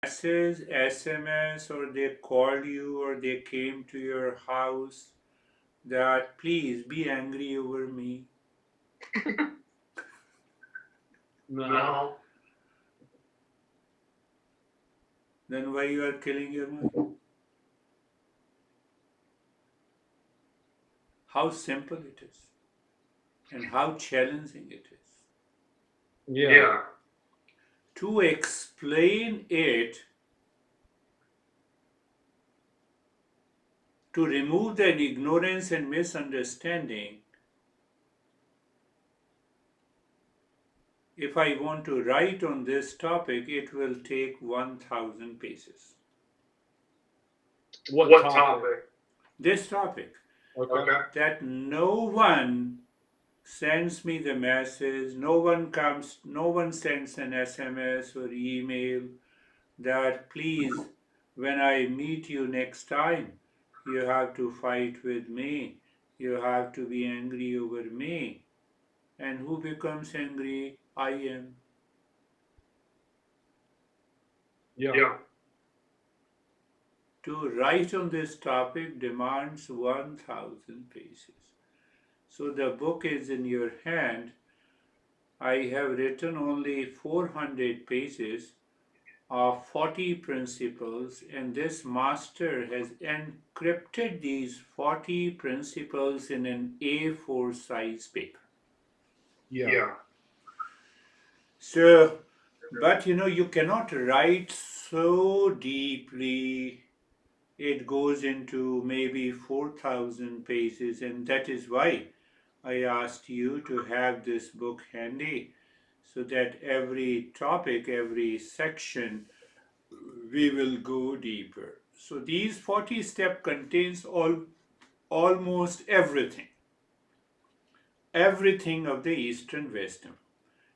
message, SMS, or they called you or they came to your house that please be angry over me? No. Then why you are killing your mind? How simple it is and how challenging it is. Yeah. To explain it, to remove that ignorance and misunderstanding, if I want to write on this topic, it will take 1000 pages. What topic? This topic, Okay. that no one sends me the message, no one sends an SMS or email that please, when I meet you next time, you have to fight with me, you have to be angry over me. And who becomes angry? I am. Yeah. To write on this topic demands 1000 pages. So the book is in your hand. I have written only 400 pages of 40 principles, and this master has encrypted these 40 principles in an A4 size paper. Yeah. So, but you cannot write so deeply. It goes into maybe 4,000 pages, and that is why I asked you to have this book handy so that every topic, every section, we will go deeper. So these 40 step contains almost everything of the Eastern wisdom.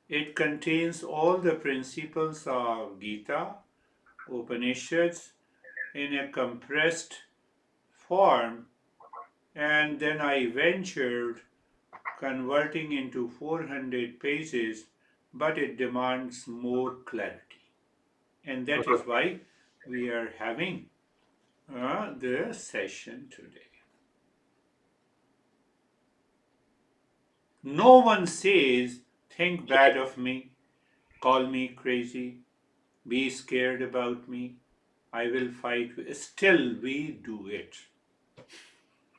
It contains all the principles of Gita, Upanishads in a compressed form, and then I ventured converting into 400 pages, but it demands more clarity. And that is why we are having the session today. No one says, think bad of me, call me crazy, be scared about me, I will fight. Still, we do it.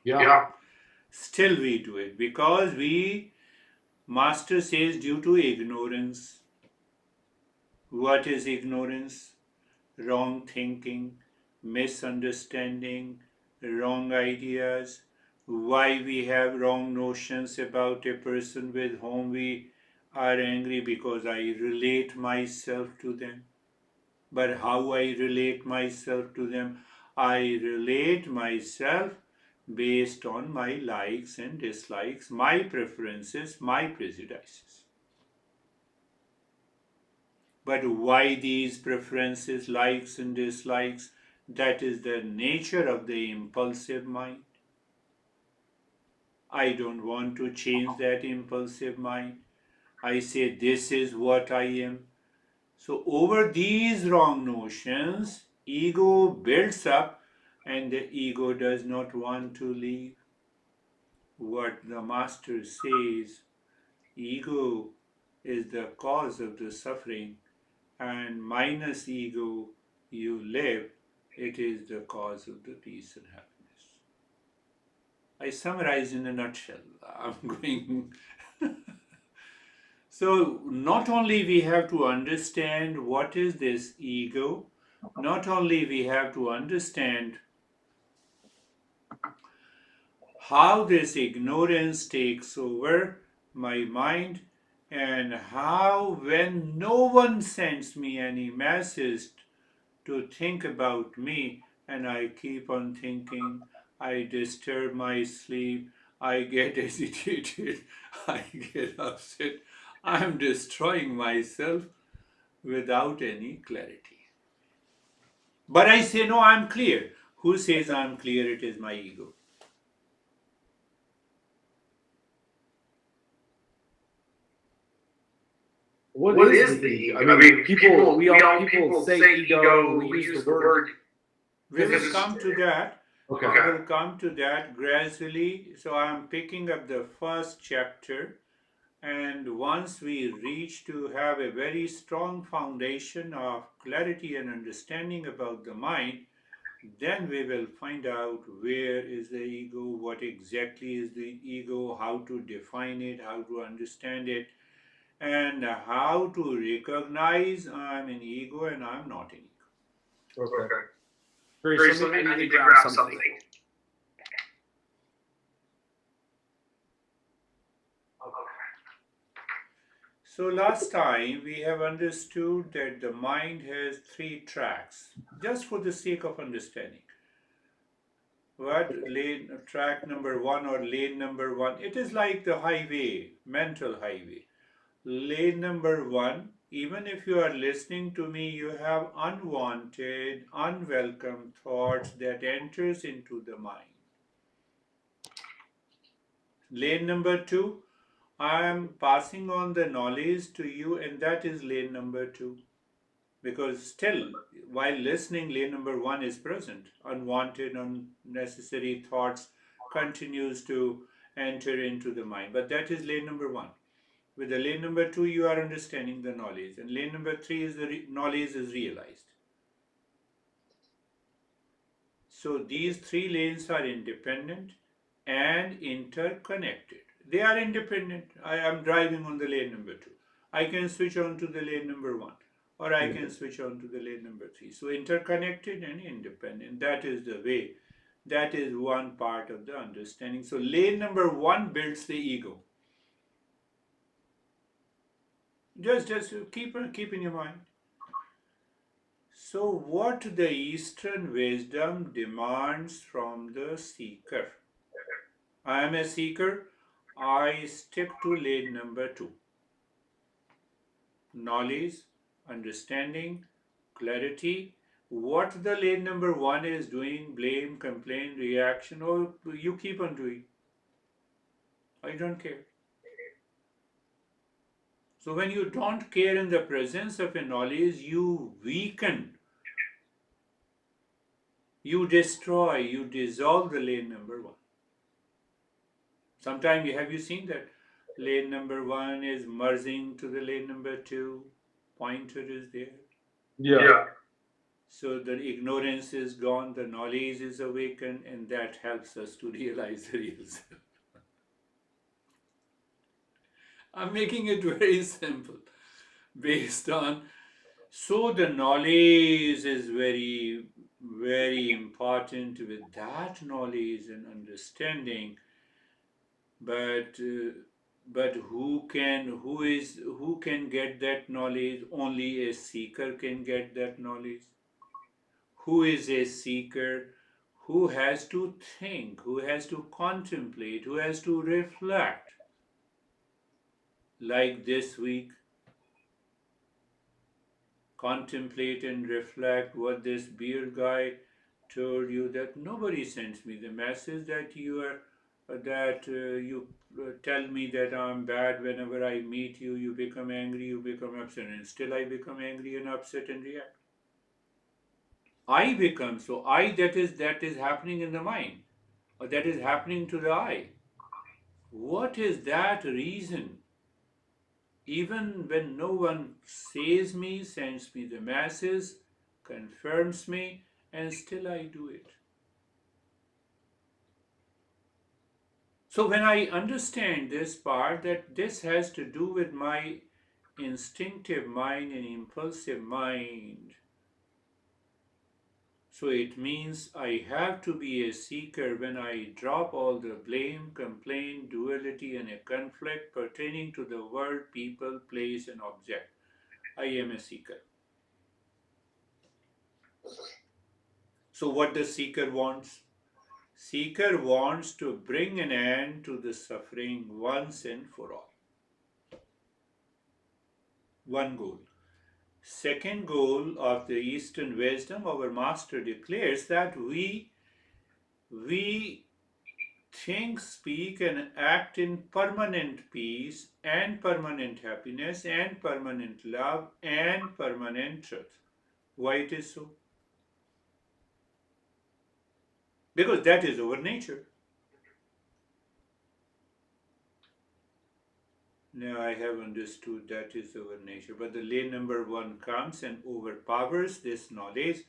Yeah. Still, we do it because Master says, due to ignorance. What is ignorance? Wrong thinking, misunderstanding, wrong ideas, why we have wrong notions about a person with whom we are angry because I relate myself to them. But how I relate myself to them? I relate myself based on my likes and dislikes, my preferences, my prejudices. But why these preferences, likes, and dislikes? That is the nature of the impulsive mind. I don't want to change that impulsive mind. I say, this is what I am. So, over these wrong notions, ego builds up and the ego does not want to leave. What the master says, ego is the cause of the suffering, and minus ego you live, it is the cause of the peace and happiness. I summarize in a nutshell. I'm going. So, not only we have to understand what is this ego, not only we have to understand how this ignorance takes over my mind, and how when no one sends me any message to think about me, and I keep on thinking, I disturb my sleep, I get agitated, I get upset, I'm destroying myself without any clarity. But I say, no, I'm clear. Who says I'm clear? It is my ego. what is the ego? I mean, people say ego. We use the word We because will it's come to that. okay. We will come to that gradually. So I am picking up the first chapter, and once we reach to have a very strong foundation of clarity and understanding about the mind, then we will find out where is the ego, what exactly is the ego, how to define it, how to understand it, and how to recognize I'm an ego and I'm not an ego. Okay. Grace, I need to grab something. So last time we have understood that the mind has three tracks, just for the sake of understanding. What lane track number one or lane number one? It is like the highway, mental highway. Lane number one, even if you are listening to me, you have unwanted, unwelcome thoughts that enters into the mind. Lane number two, I am passing on the knowledge to you, and that is lane number two. Because still, while listening, lane number one is present. Unwanted, unnecessary thoughts continues to enter into the mind. But that is lane number one. With the lane number two, you are understanding the knowledge, and lane number three is the knowledge is realized. So these three lanes are independent and interconnected. They are independent. I am driving on the lane number two. I can switch on to the lane number one, or I can switch on to the lane number three. So interconnected and independent. That is the way. That is one part of the understanding. So lane number one builds the ego. Just keep in your mind. So, what the Eastern wisdom demands from the seeker? I am a seeker. I stick to lane number two: knowledge, understanding, clarity. What the lane number one is doing, blame, complain, reaction, or you keep on doing. I don't care. So, when you don't care in the presence of a knowledge, you weaken, you destroy, you dissolve the lane number one. Sometimes have you seen that lane number one is merging to the lane number two, pointer is there. Yeah. So the ignorance is gone, the knowledge is awakened, and that helps us to realize the real self. I'm making it very simple based on, so the knowledge is very, very important. With that knowledge and understanding, but who can get that knowledge? Only a seeker can get that knowledge. Who is a seeker? Who has to think, who has to contemplate, who has to reflect. Like this week, contemplate and reflect what this beer guy told you, that nobody sends me the message that you tell me that I'm bad. Whenever I meet you, you become angry, you become upset, and still I become angry and upset and react. I become, so I, that is happening in the mind, or that is happening to the I. What is that reason? Even when no one says me, sends me the message, confirms me, and still I do it. So when I understand this part, that this has to do with my instinctive mind and impulsive mind, so it means I have to be a seeker when I drop all the blame, complaint, duality, and a conflict pertaining to the world, people, place, and object. I am a seeker. So what does seeker wants? Seeker wants to bring an end to the suffering once and for all. One goal. Second goal of the Eastern wisdom, our master declares that we think, speak, and act in permanent peace and permanent happiness and permanent love and permanent truth. Why it is so? Because that is our nature. Now I have understood that is our nature. But the lane number one comes and overpowers this knowledge,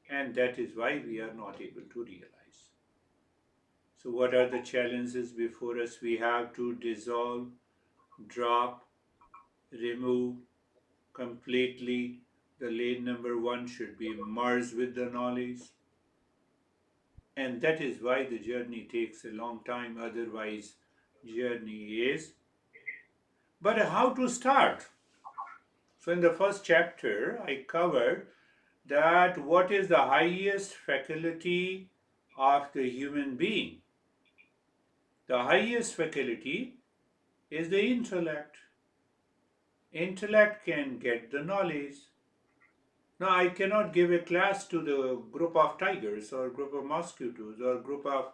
and that is why we are not able to realize. So, what are the challenges before us? We have to dissolve, drop, remove completely. The lane number one should be merged with the knowledge, and that is why the journey takes a long time. Otherwise, journey is. But how to start? So, in the first chapter, I covered that what is the highest faculty of the human being? The highest faculty is the intellect. Intellect can get the knowledge. Now, I cannot give a class to the group of tigers or group of mosquitoes or group of.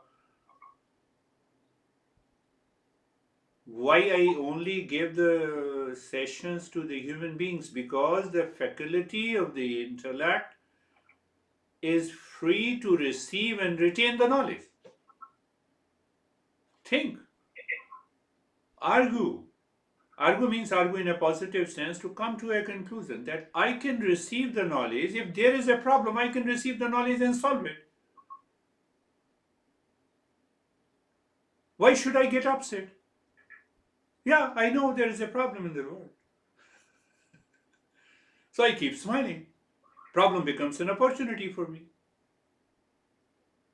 Why I only give the sessions to the human beings? Because the faculty of the intellect is free to receive and retain the knowledge. Think, argue. Argue means argue in a positive sense to come to a conclusion that I can receive the knowledge. If there is a problem, I can receive the knowledge and solve it. Why should I get upset? Yeah, I know there is a problem in the world. So I keep smiling. Problem becomes an opportunity for me.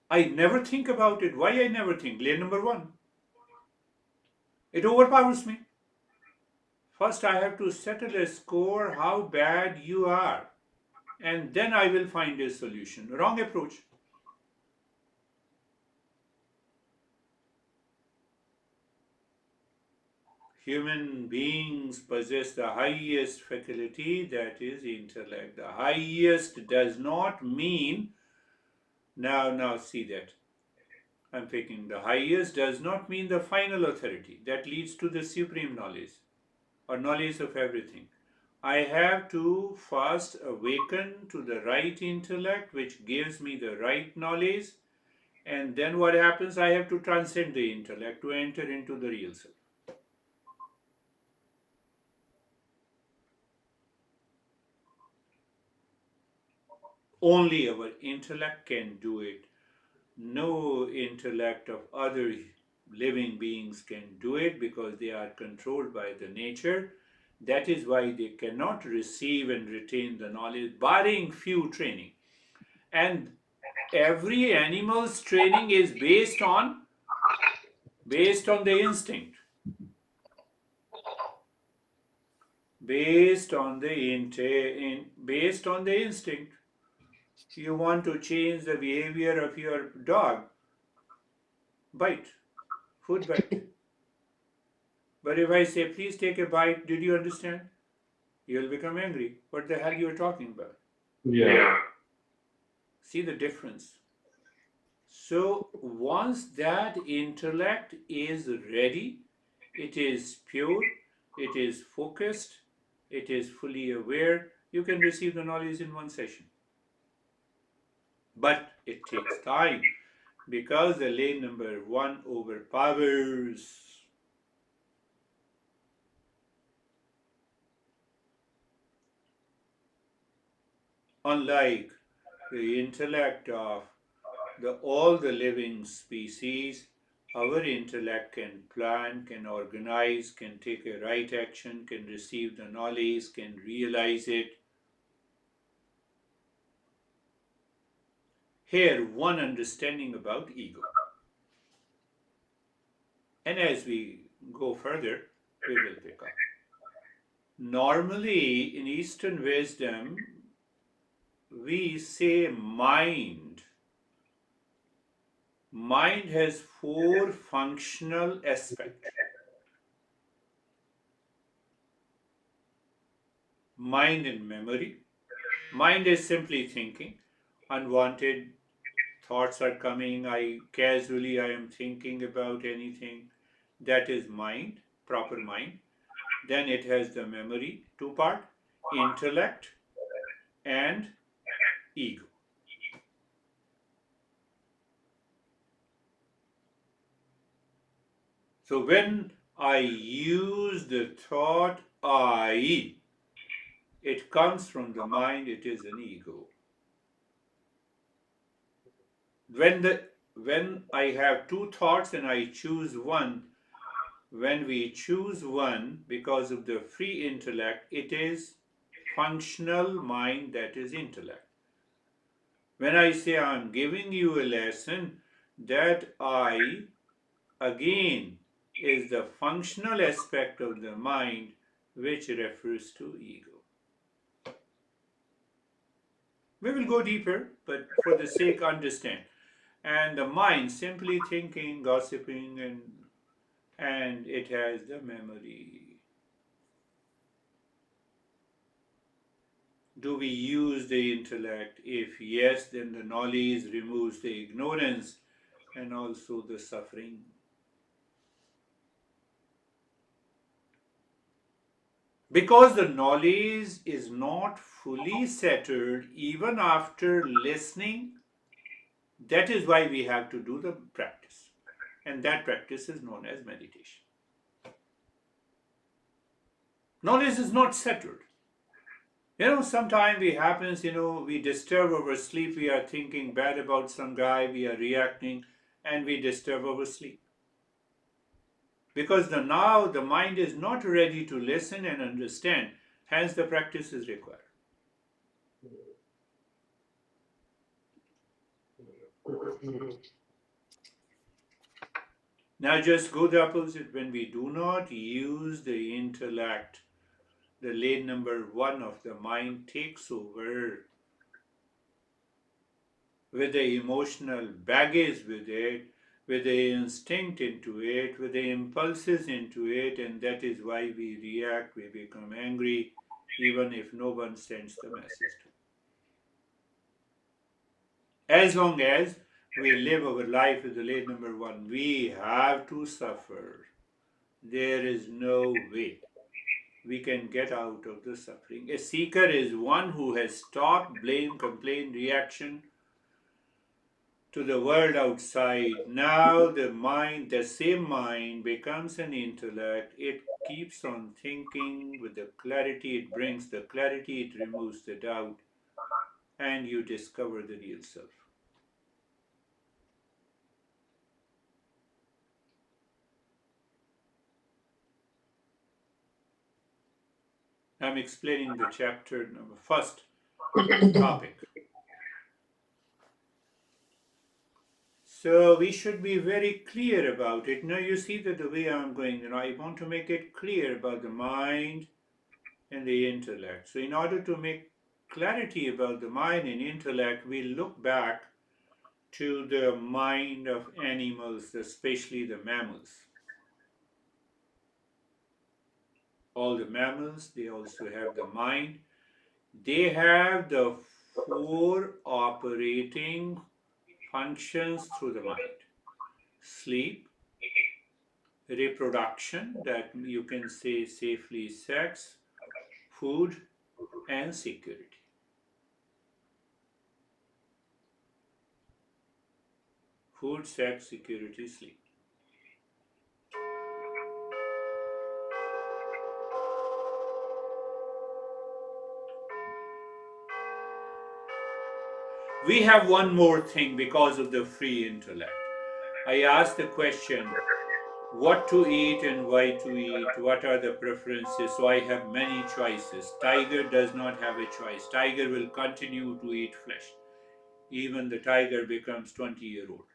I never think about it. Why I never think? Layer number one. It overpowers me. First, I have to settle a score how bad you are, and then I will find a solution. Wrong approach. Human beings possess the highest faculty, that is intellect. The highest does not mean, now see that. I'm picking the highest does not mean the final authority that leads to the supreme knowledge or knowledge of everything. I have to first awaken to the right intellect which gives me the right knowledge, and then what happens? I have to transcend the intellect to enter into the real self. Only our intellect can do it. No intellect of other living beings can do it because they are controlled by the nature. That is why they cannot receive and retain the knowledge, barring few training. And every animal's training is based on the instinct, based on the instinct. You want to change the behavior of your dog, bite, food bite. But if I say, please take a bite, did you understand? You'll become angry. What the hell you're talking about? Yeah. See the difference. So once that intellect is ready, it is pure, it is focused, it is fully aware, you can receive the knowledge in one session. But it takes time because the lane number one overpowers. Unlike the intellect of all the living species, our intellect can plan, can organize, can take a right action, can receive the knowledge, can realize it. Here, one understanding about ego. And as we go further, we will pick up. Normally, in Eastern wisdom, we say mind. Mind has four functional aspects. Mind and memory. Mind is simply thinking, unwanted thoughts are coming, I am thinking about anything. That is mind, proper mind. Then it has the memory, two part, intellect and ego. So when I use the thought I, it comes from the mind, it is an ego. When I have two thoughts and I choose one, when we choose one because of the free intellect, it is functional mind, that is intellect. When I say I'm giving you a lesson, that I again is the functional aspect of the mind, which refers to ego. We will go deeper, but for the sake understand. And the mind simply thinking, gossiping, and it has the memory. Do we use the intellect? If yes, then the knowledge removes the ignorance and also the suffering. Because the knowledge is not fully settled even after listening, that is why we have to do the practice. And that practice is known as meditation. Knowledge is not settled. Sometimes it happens, we disturb our sleep, we are thinking bad about some guy, we are reacting, and we disturb our sleep. Because now the mind is not ready to listen and understand, hence the practice is required. Now just go the opposite. When we do not use the intellect, the lane number one of the mind takes over with the emotional baggage with it, with the instinct into it, with the impulses into it, and that is why we react, we become angry, even if no one sends the message to. As long as we live our life with the lane number one, we have to suffer. There is no way we can get out of the suffering. A seeker is one who has stopped blame, complaint, reaction to the world outside. Now the mind, the same mind, becomes an intellect. It keeps on thinking with the clarity, it brings the clarity, it removes the doubt, and you discover the real self. I'm explaining the chapter number first topic. So we should be very clear about it. Now you see that the way I'm going, I want to make it clear about the mind and the intellect. So in order to make clarity about the mind and intellect, we look back to the mind of animals, especially the mammals. All the mammals, they also have the mind. They have the four operating functions through the mind: sleep, reproduction, that you can say safely sex, food, and security. Food, sex, security, sleep. We have one more thing because of the free intellect. I asked the question, what to eat and why to eat, what are the preferences, so I have many choices. Tiger does not have a choice. Tiger will continue to eat flesh. Even the tiger becomes 20-year-old.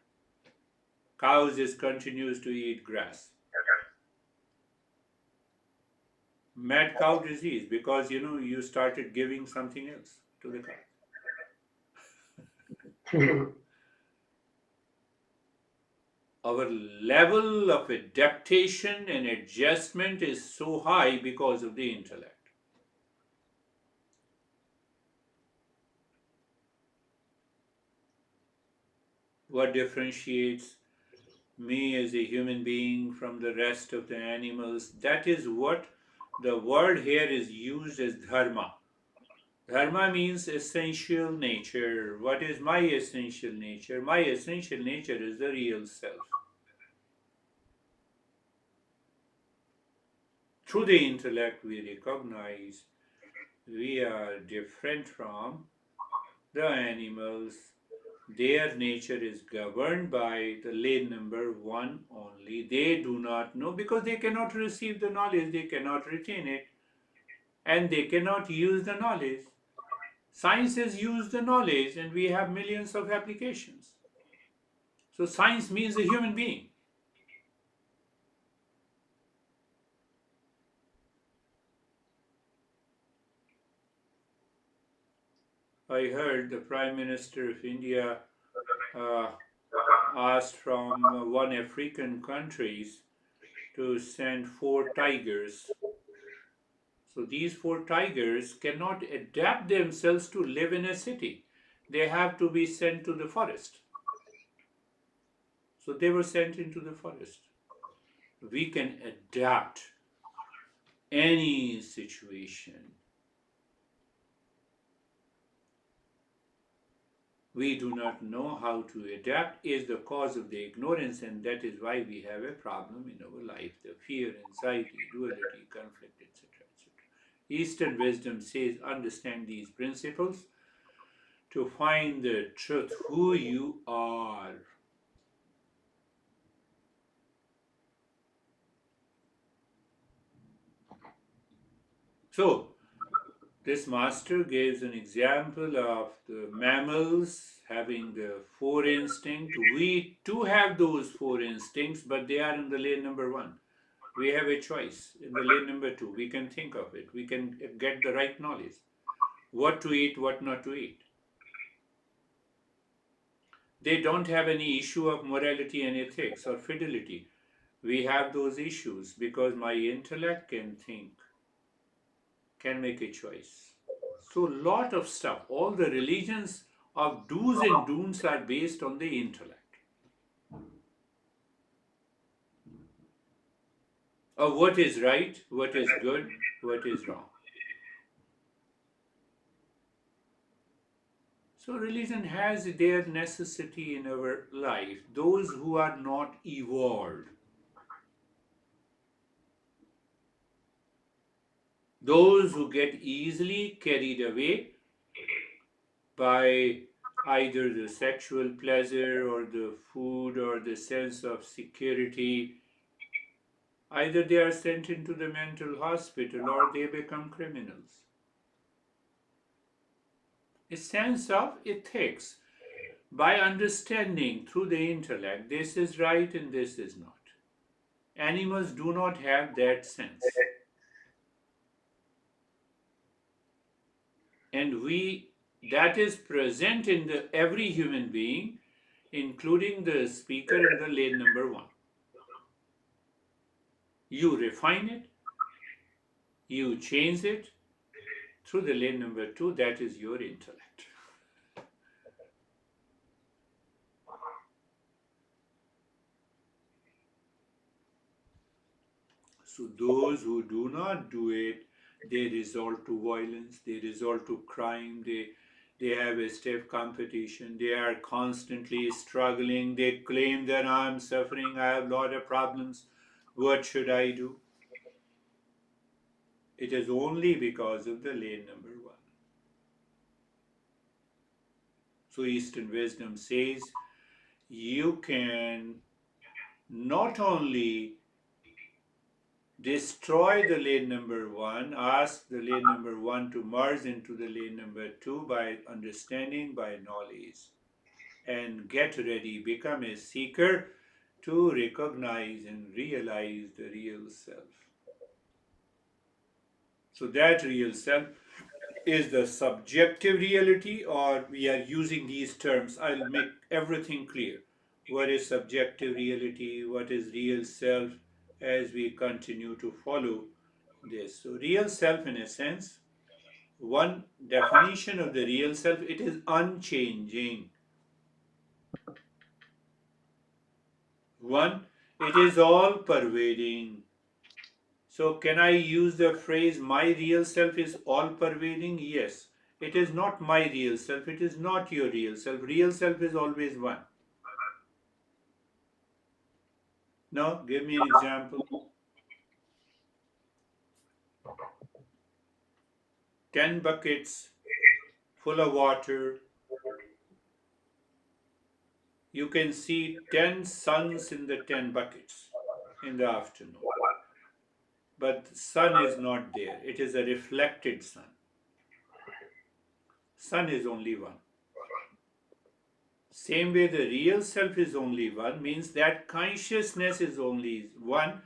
Cows just continues to eat grass. Mad cow disease, because you started giving something else to the cow. Our level of adaptation and adjustment is so high because of the intellect. what differentiates me as a human being from the rest of the animals. That is what the word here is used as dharma. Dharma means essential nature. What is my essential nature? My essential nature is the real self. Through the intellect, we recognize we are different from the animals. Their nature is governed by the lane number one only. They do not know because they cannot receive the knowledge, they cannot retain it, and they cannot use the knowledge. Science has used the knowledge, and we have millions of applications. So, science means a human being. I heard the Prime Minister of India uh, asked from one African countries to send four tigers. So these four tigers cannot adapt themselves to live in a city. They have to be sent to the forest. So they were sent into the forest. We can adapt any situation. We do not know how to adapt is the cause of the ignorance, and that is why we have a problem in our life, the fear, anxiety, duality, conflict, etc. etc. Eastern wisdom says understand these principles to find the truth, who you are. So, this master gives an example of the mammals having the four instincts. We too have those four instincts, but they are in the lane number one. We have a choice in the lane number two. We can think of it. We can get the right knowledge. What to eat, what not to eat. They don't have any issue of morality and ethics or fidelity. We have those issues because my intellect can think, can make a choice. So, lot of stuff, all the religions of do's and don'ts are based on the intellect. Of what is right, what is good, what is wrong. So, religion has their necessity in our life. Those who are not evolved, those who get easily carried away by either the sexual pleasure or the food or the sense of security, either they are sent into the mental hospital or they become criminals. A sense of ethics by understanding through the intellect this is right and this is not. Animals do not have that sense. And we that is present in the every human being, including the speaker in the lane number one. You refine it, you change it through the lane number two, that is your intellect. So those who do not do it, they resort to violence, they resort to crime, they have a stiff competition, they are constantly struggling, they claim that I'm suffering, I have a lot of problems, what should I do? It is only because of the lane number one. So Eastern wisdom says you can not only destroy the lane number one, ask the lane number one to merge into the lane number two by understanding, by knowledge, and get ready, become a seeker to recognize and realize the real self. So, that real self is the subjective reality, or we are using these terms. I'll make everything clear. What is subjective reality? What is real self as we continue to follow this? So, real self, in a sense, one definition of the real self, it is unchanging. One, it is all pervading. So, can I use the phrase my real self is all pervading? Yes. It is not my real self, it is not your real self. Real self is always one. Now, give me an example. 10 buckets full of water. You can see 10 suns in the 10 buckets in the afternoon. But the sun is not there, it is a reflected sun. Sun is only one. Same way, the real self is only one, means that consciousness is only one.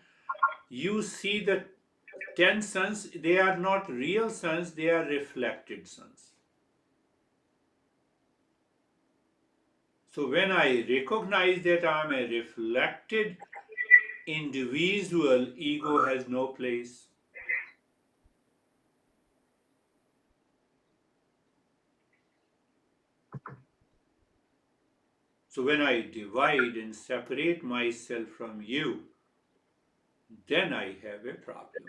You see the 10 suns, they are not real suns, they are reflected suns. So when I recognize that I am a reflected individual, ego has no place. So when I divide and separate myself from you, then I have a problem.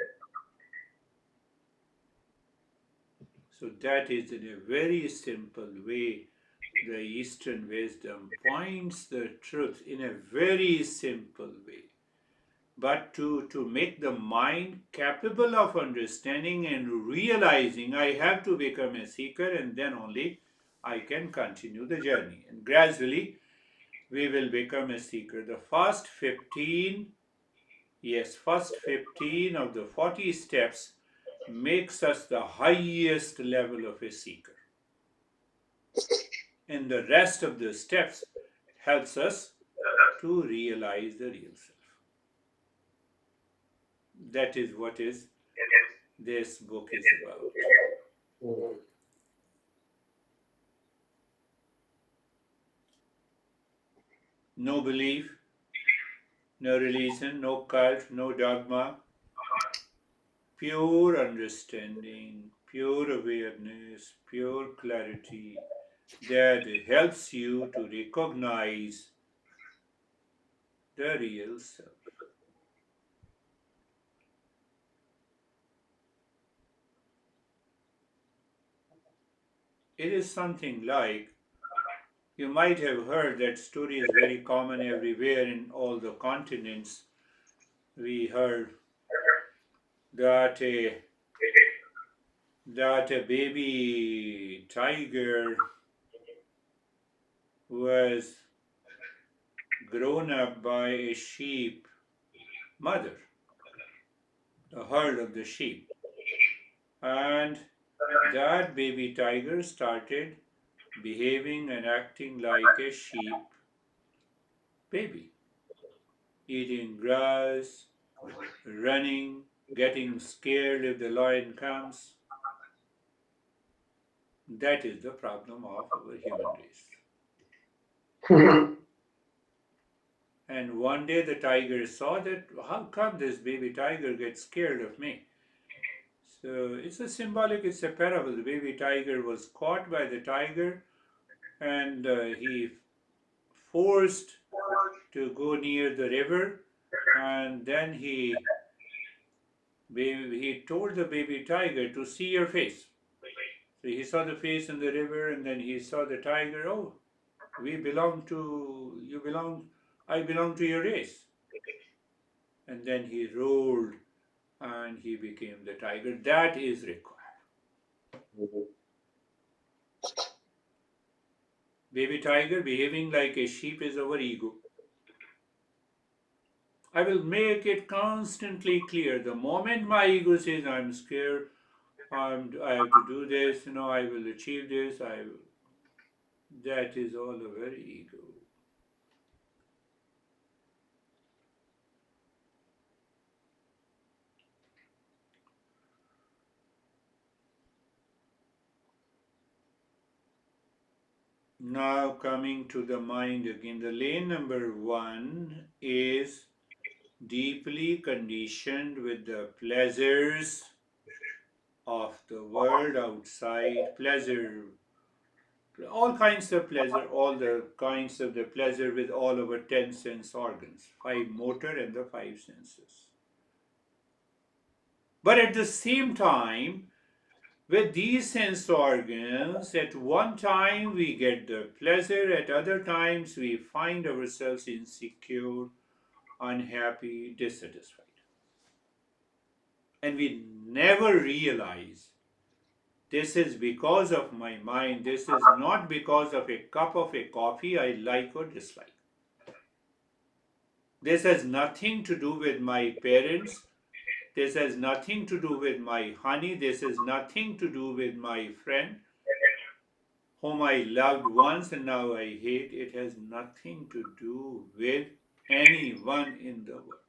So that is in a very simple way. The Eastern wisdom points the truth in a very simple way. But to make the mind capable of understanding and realizing, I have to become a seeker, and then only I can continue the journey. And gradually, we will become a seeker. The first 15, yes, first 15 of the 40 steps makes us the highest level of a seeker. And the rest of the steps helps us to realize the real self. That is what is this book is about. No belief, no religion, no cult, no dogma, pure understanding, pure awareness, pure clarity that helps you to recognize the real self. It is something like, you might have heard that story is very common everywhere in all the continents. We heard that a baby tiger was grown up by a sheep mother, the herd of the sheep. And that baby tiger started behaving and acting like a sheep baby, eating grass, running, getting scared if the lion comes. That is the problem of our human race. And one day the tiger saw that, how come this baby tiger gets scared of me? So it's a symbolic, it's a parable. The baby tiger was caught by the tiger, and he forced to go near the river, and then he told the baby tiger to see your face. So he saw the face in the river, and then he saw the tiger. Oh, we belong to you. Belong. I belong to your race. And then he rolled, and he became the tiger. That is required. Baby tiger behaving like a sheep is our ego. I will make it constantly clear. The moment my ego says I'm scared, I have to do this, I will achieve this, that is all our ego. Now coming to the mind again, the lane number 1 is deeply conditioned with the pleasures of the world outside. Pleasure, All kinds of pleasure, all the kinds of the pleasure with all our 10 sense organs, 5 motor and the 5 senses. But at the same time, with these sense organs, at one time we get the pleasure, at other times we find ourselves insecure, unhappy, dissatisfied. And we never realize this is because of my mind, this is not because of a cup of a coffee I like or dislike. This has nothing to do with my parents. This has nothing to do with my honey. This has nothing to do with my friend whom I loved once and now I hate. It has nothing to do with anyone in the world.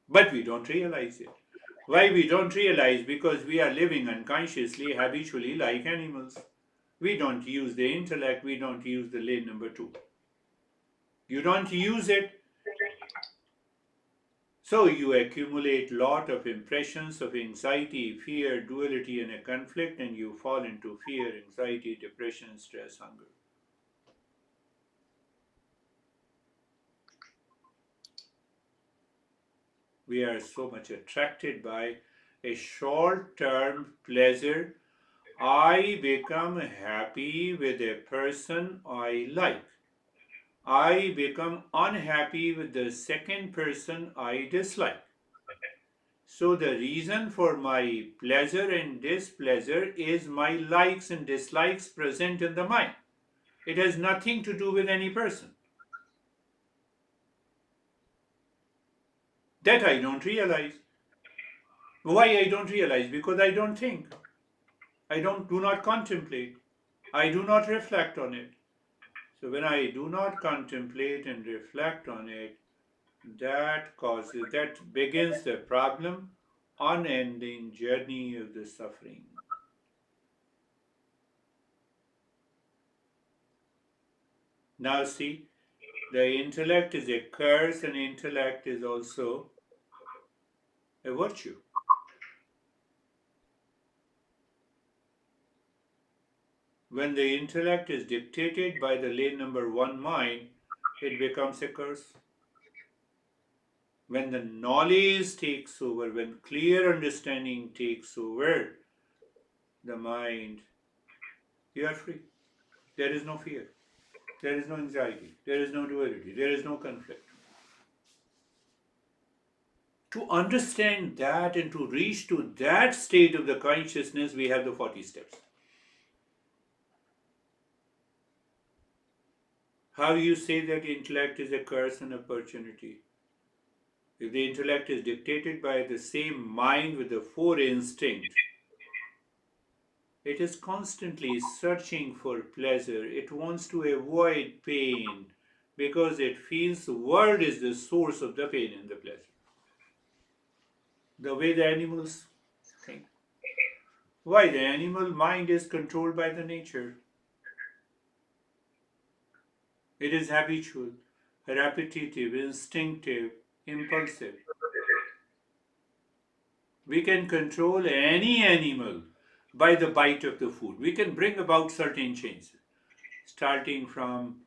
But we don't realize it. Why we don't realize? Because we are living unconsciously, habitually like animals. We don't use the intellect, we don't use the lane number two. You don't use it, so you accumulate lot of impressions of anxiety, fear, duality, and a conflict, and you fall into fear, anxiety, depression, stress, hunger. We are so much attracted by a short term pleasure. I become happy with a person I like. I become unhappy with the second person I dislike. So, the reason for my pleasure and displeasure is my likes and dislikes present in the mind. It has nothing to do with any person. That I don't realize. Why I don't realize? Because I don't think. I do not contemplate. I do not reflect on it. So when I do not contemplate and reflect on it, that begins the problem, unending journey of the suffering. Now see, the intellect is a curse and intellect is also a virtue. When the intellect is dictated by the lane number one mind, it becomes a curse. When the knowledge takes over, when clear understanding takes over the mind, you are free. There is no fear. There is no anxiety. There is no duality. There is no conflict. To understand that and to reach to that state of the consciousness, we have the 40 steps. How you say that intellect is a curse and opportunity? If the intellect is dictated by the same mind with the four instincts, it is constantly searching for pleasure. It wants to avoid pain because it feels the world is the source of the pain and the pleasure. The way the animals think. Why? The animal mind is controlled by the nature. It is habitual, repetitive, instinctive, impulsive. We can control any animal by the bite of the food. We can bring about certain changes, starting from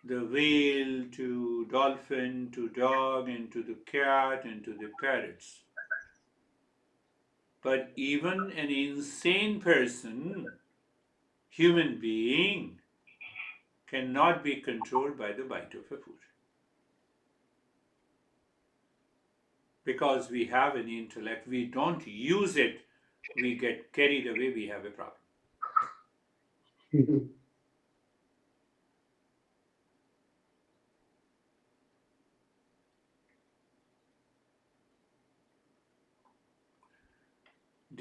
the whale to dolphin to dog and to the cat and to the parrots. But even an insane person, human being, cannot be controlled by the bite of a food. Because we have an intellect, we don't use it, we get carried away, we have a problem.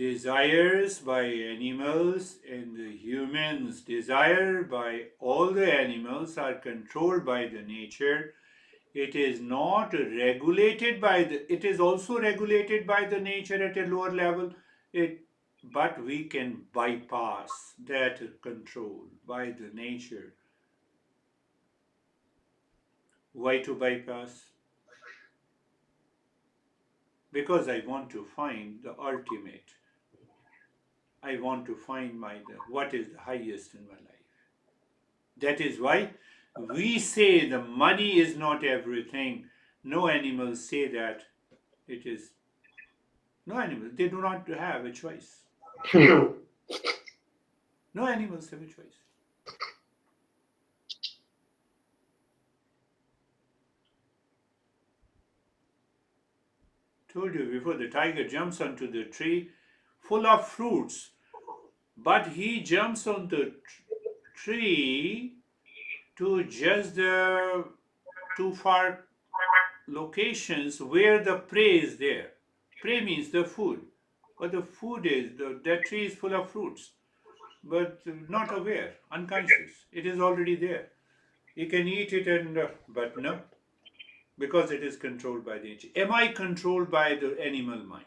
Desires by animals and the humans, desire by all the animals are controlled by the nature. It is not regulated by the, it is also regulated by the nature at a lower level. It, but we can bypass that control by the nature. Why to bypass? because I want to find the ultimate. I want to find what is the highest in my life. That is why we say the money is not everything. No animals say that it is. No animals. They do not have a choice. No animals have a choice. Told you before, the tiger jumps onto the tree full of fruits, but he jumps on the tree to just the too far locations where the prey is there. Prey means the food. But the food is, that tree is full of fruits, but not aware, unconscious. It is already there. You can eat it but no, because it is controlled by the nature. Am I controlled by the animal mind?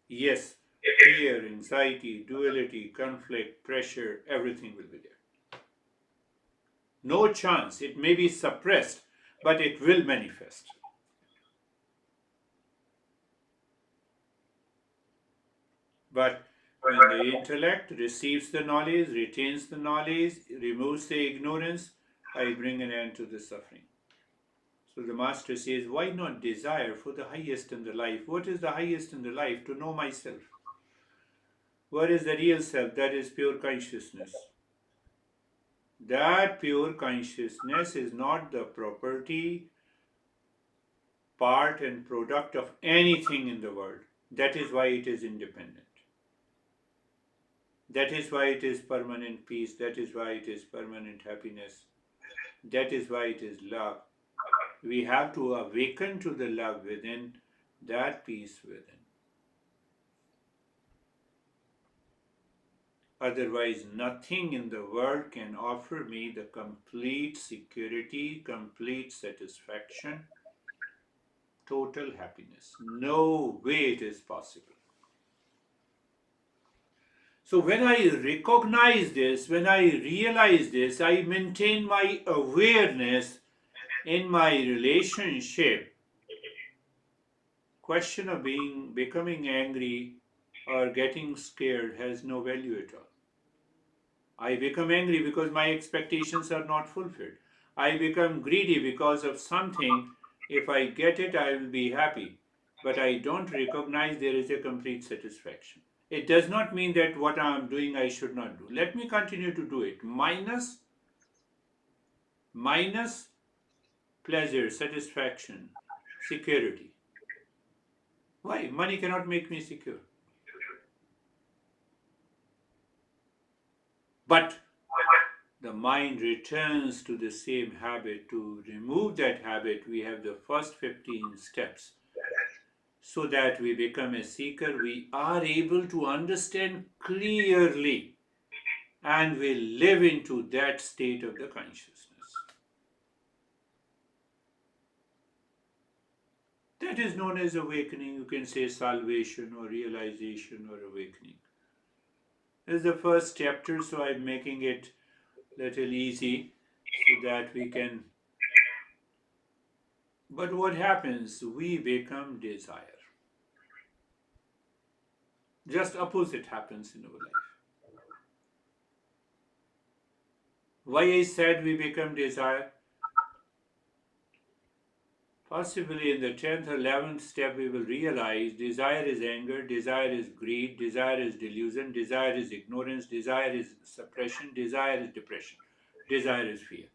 Yes, fear, anxiety, duality, conflict, pressure, everything will be there. No chance. It may be suppressed, but it will manifest. But when the intellect receives the knowledge, retains the knowledge, removes the ignorance, I bring an end to the suffering. So the Master says, why not desire for the highest in the life? What is the highest in the life? To know myself. What is the real self? That is pure consciousness. That pure consciousness is not the property, part, and product of anything in the world. That is why it is independent. That is why it is permanent peace. That is why it is permanent happiness. That is why it is love. We have to awaken to the love within, that peace within. Otherwise, nothing in the world can offer me the complete security, complete satisfaction, total happiness. No way it is possible. So, when I recognize this, when I realize this, I maintain my awareness in my relationship. Question of becoming angry or getting scared has no value at all. I become angry because my expectations are not fulfilled. I become greedy because of something. If I get it, I will be happy. But I don't recognize there is a complete satisfaction. It does not mean that what I am doing I should not do. Let me continue to do it. Minus pleasure, satisfaction, security. Why? Money cannot make me secure. But the mind returns to the same habit. To remove that habit, we have the first 15 steps. So that we become a seeker, we are able to understand clearly and we live into that state of the consciousness. That is known as awakening. You can say salvation or realization or awakening. This is the first chapter, so I'm making it little easy so that we can. But what happens? We become desire. Just opposite happens in our life. Why I said we become desire? Possibly in the 10th or 11th step, we will realize desire is anger, desire is greed, desire is delusion, desire is ignorance, desire is suppression, desire is depression, desire is fear.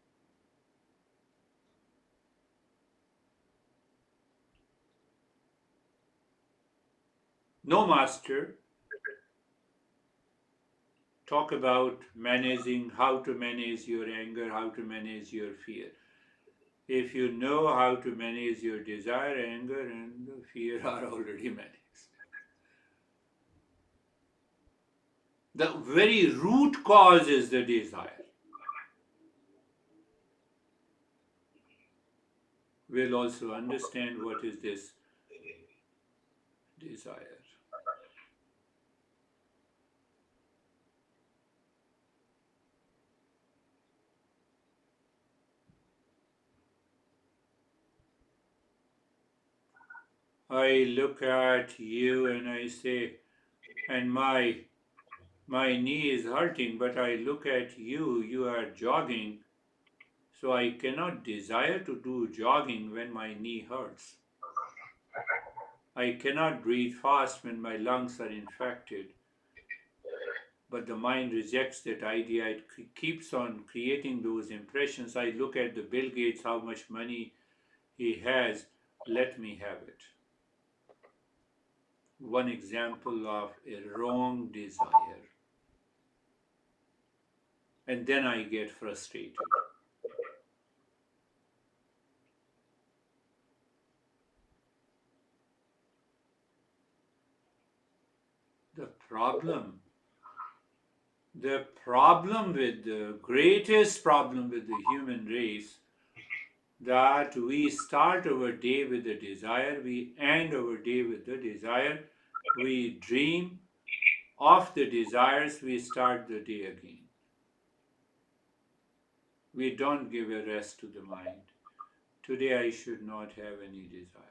No master talk about managing, how to manage your anger, how to manage your fear. If you know how to manage your desire, anger, and fear are already managed. The very root cause is the desire. We'll also understand what is this desire. I look at you and I say, and my knee is hurting, but I look at you, you are jogging, so I cannot desire to do jogging when my knee hurts. I cannot breathe fast when my lungs are infected. But the mind rejects that idea. It keeps on creating those impressions. I look at the Bill Gates, how much money he has, let me have it. One example of a wrong desire. And then I get frustrated. The problem, the greatest problem with the human race, that we start our day with a desire, we end our day with the desire, we dream of the desires, we start the day again. We don't give a rest to the mind. Today I should not have any desire.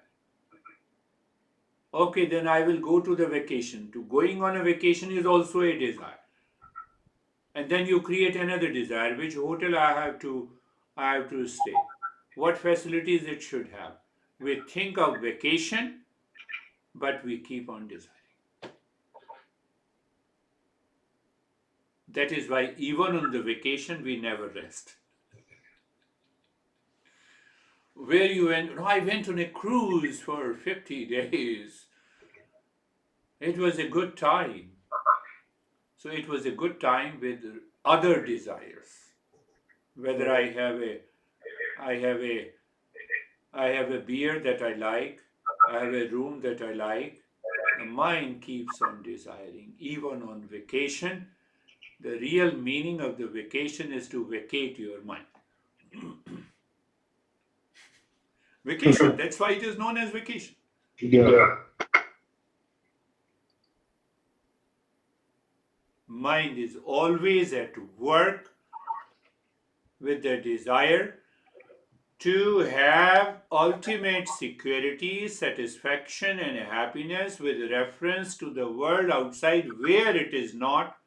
Okay, then I will go to the vacation. To going on a vacation is also a desire. And then you create another desire. Which hotel I have to stay? What facilities it should have? We think of vacation, but we keep on desiring. That is why even on the vacation we never rest. Where you went? No, I went on a cruise for 50 days. It was a good time. So it was a good time with other desires. Whether I have a, I have a beer that I like, I have a room that I like. The mind keeps on desiring, even on vacation. The real meaning of the vacation is to vacate your mind. Vacation, that's why it is known as vacation. Yeah. Mind is always at work with the desire to have ultimate security, satisfaction, and happiness with reference to the world outside where it is not,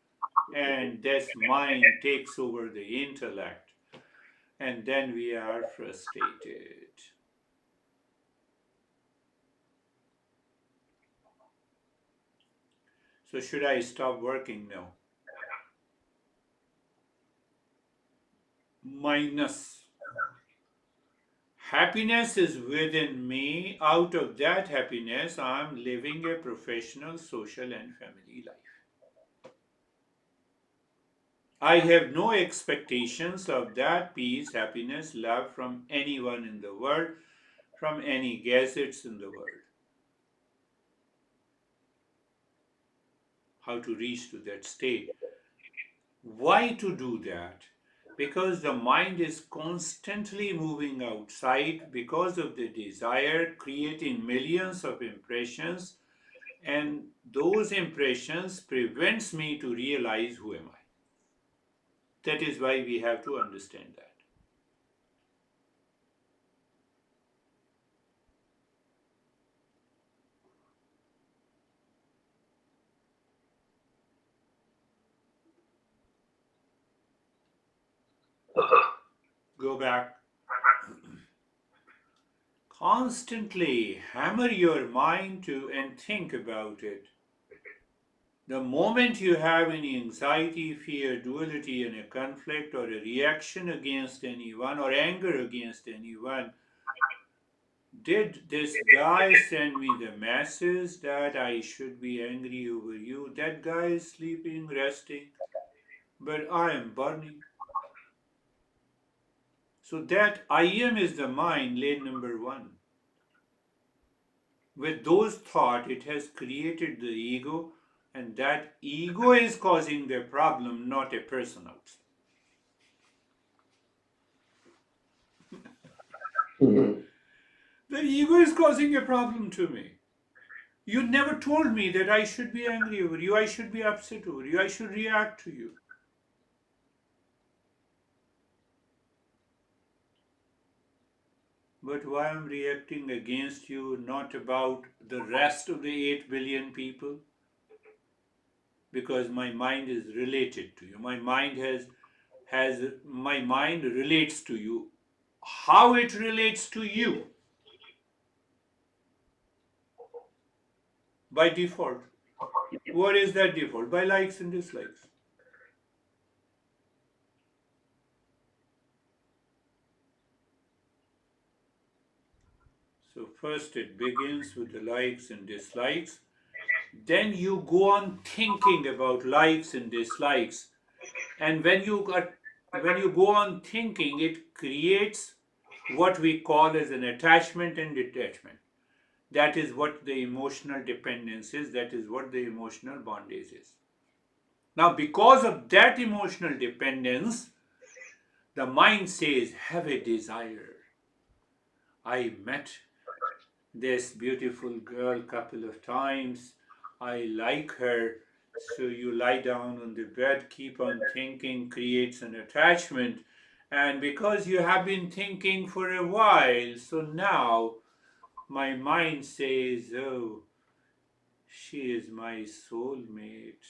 and this mind takes over the intellect, and then we are frustrated. So, should I stop working now? Minus. Happiness is within me. Out of that happiness, I am living a professional, social, and family life. I have no expectations of that peace, happiness, love from anyone in the world, from any gadgets in the world. How to reach to that state? Why to do that? Because the mind is constantly moving outside because of the desire, creating millions of impressions, and those impressions prevents me to realize who am I. That is why we have to understand that. Go back. Constantly hammer your mind to and think about it. The moment you have any anxiety, fear, duality, and a conflict or a reaction against anyone or anger against anyone, did this guy send me the message that I should be angry over you? That guy is sleeping, resting, but I am burning. So that I am is the mind, lane number one. With those thoughts, it has created the ego, and that ego is causing the problem, not a person outside. Mhm. The ego is causing a problem to me. You never told me that I should be angry over you, I should be upset over you, I should react to you. But why I'm reacting against you, not about the rest of the 8 billion people? Because my mind is related to you. My mind relates to you. How it relates to you? By default. What is that default? By likes and dislikes. So first it begins with the likes and dislikes. Then you go on thinking about likes and dislikes. And when you go on thinking, it creates what we call as an attachment and detachment. That is what the emotional dependence is. That is what the emotional bondage is. Now, because of that emotional dependence, the mind says, have a desire. I met this beautiful girl couple of times. I like her. So you lie down on the bed, keep on thinking, creates an attachment. And because you have been thinking for a while, so now my mind says, oh, she is my soulmate.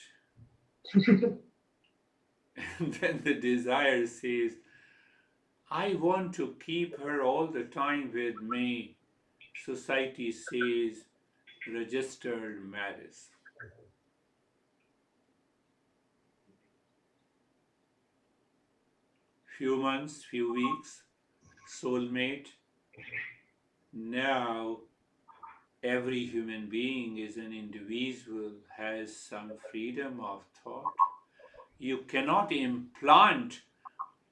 And then the desire says, I want to keep her all the time with me. Society says, registered marriage. Few months, few weeks, soulmate. Now every human being is an individual, has some freedom of thought. You cannot implant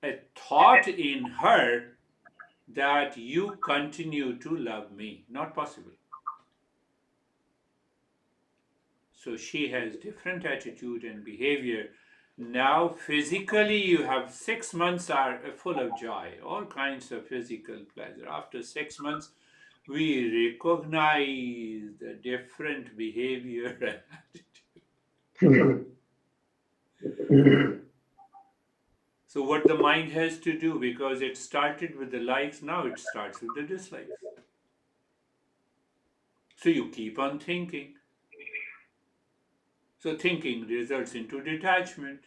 a thought in her that you continue to love me. Not possible. So she has different attitude and behavior. Now physically you have 6 months are full of joy, all kinds of physical pleasure. After 6 months we recognize the different behavior and attitude. So what the mind has to do, because it started with the likes, now it starts with the dislikes. So you keep on thinking. So thinking results into detachment.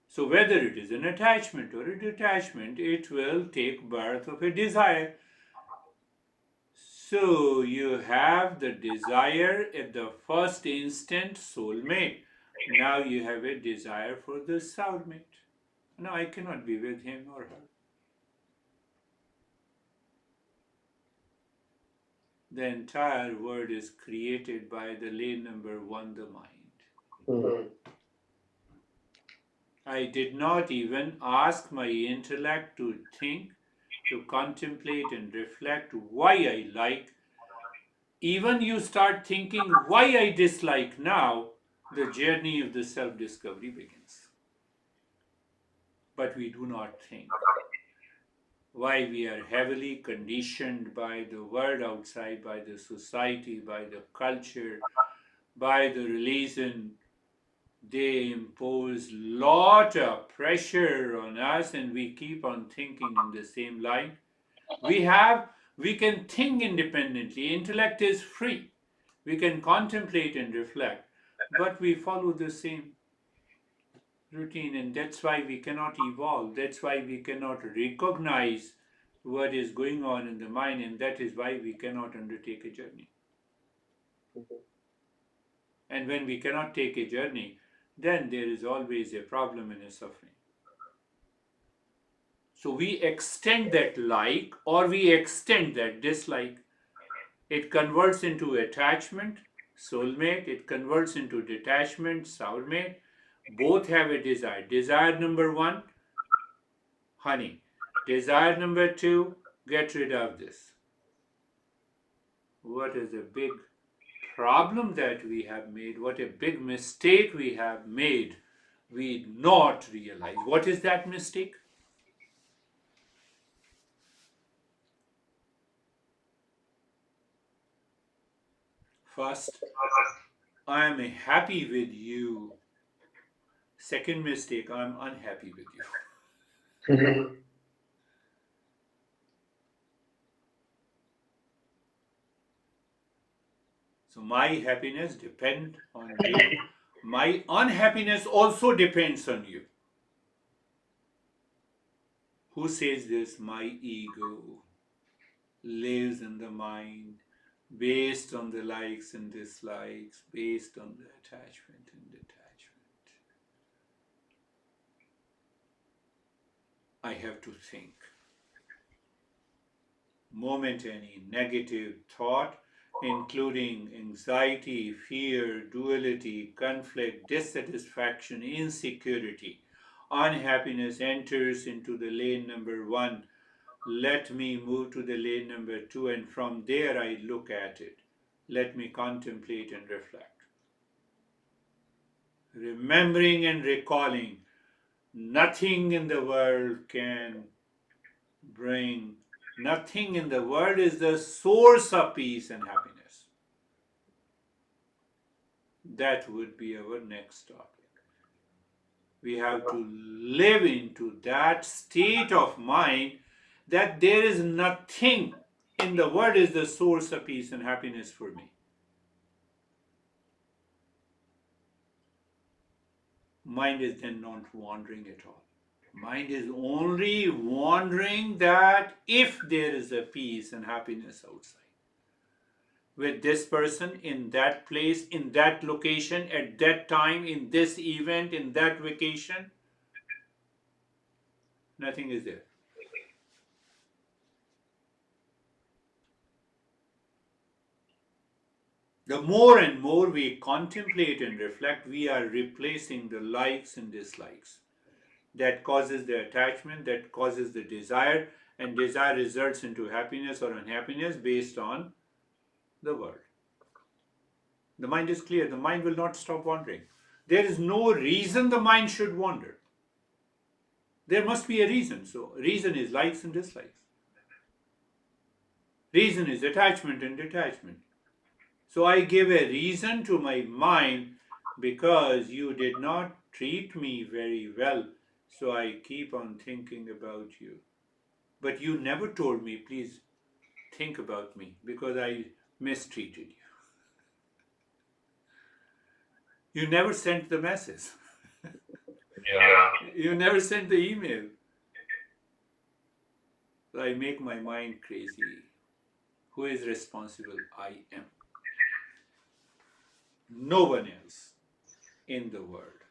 So whether it is an attachment or a detachment, it will take birth of a desire. So you have the desire at the first instant, soulmate. Now you have a desire for the soulmate. No, I cannot be with him or her. The entire world is created by the lay number one, the mind. I did not even ask my intellect to think, to contemplate and reflect why I like. Even you start thinking why I dislike now, the journey of the self discovery begins. But we do not think. Why? We are heavily conditioned by the world outside, by the society, by the culture, by the religion. They impose lot of pressure on us, and we keep on thinking in the same line. We can think independently. Intellect is free. We can contemplate and reflect, but we follow the same routine, and that's why we cannot evolve. That's why we cannot recognize what is going on in the mind, and that is why we cannot undertake a journey. And when we cannot take a journey, then there is always a problem and a suffering. So we extend that like or we extend that dislike. It converts into attachment, soulmate. It converts into detachment, soulmate. Both have a desire. Desire number one, honey. Desire number two, get rid of this. What is a big problem that we have made? What a big mistake we have made. We not realize. What is that mistake? First, I am happy with you. Second mistake, I'm unhappy with you. So my happiness depends on you. My unhappiness also depends on you. Who says this? My ego lives in the mind based on the likes and dislikes, based on the attachment and detachment. I have to think. Moment any negative thought, including anxiety, fear, duality, conflict, dissatisfaction, insecurity, unhappiness enters into the lane number one. Let me move to the lane number two, and from there I look at it. Let me contemplate and reflect. Remembering and recalling, nothing in the world can bring, nothing in the world is the source of peace and happiness. That would be our next topic. We have to live into that state of mind that there is nothing in the world is the source of peace and happiness for me. Mind is then not wandering at all. Mind is only wondering that if there is a peace and happiness outside, with this person, in that place, in that location, at that time, in this event, in that vacation, nothing is there. The more and more we contemplate and reflect, we are replacing the likes and dislikes. That causes the attachment, that causes the desire, and desire results into happiness or unhappiness based on the world. The mind is clear, the mind will not stop wandering. There is no reason the mind should wander. There must be a reason. So, reason is likes and dislikes. Reason is attachment and detachment. So, I give a reason to my mind because you did not treat me very well. So, I keep on thinking about you. But you never told me, please think about me because I mistreated you. You never sent the message. Yeah. You never sent the email. So I make my mind crazy. Who is responsible? I am. No one else in the world.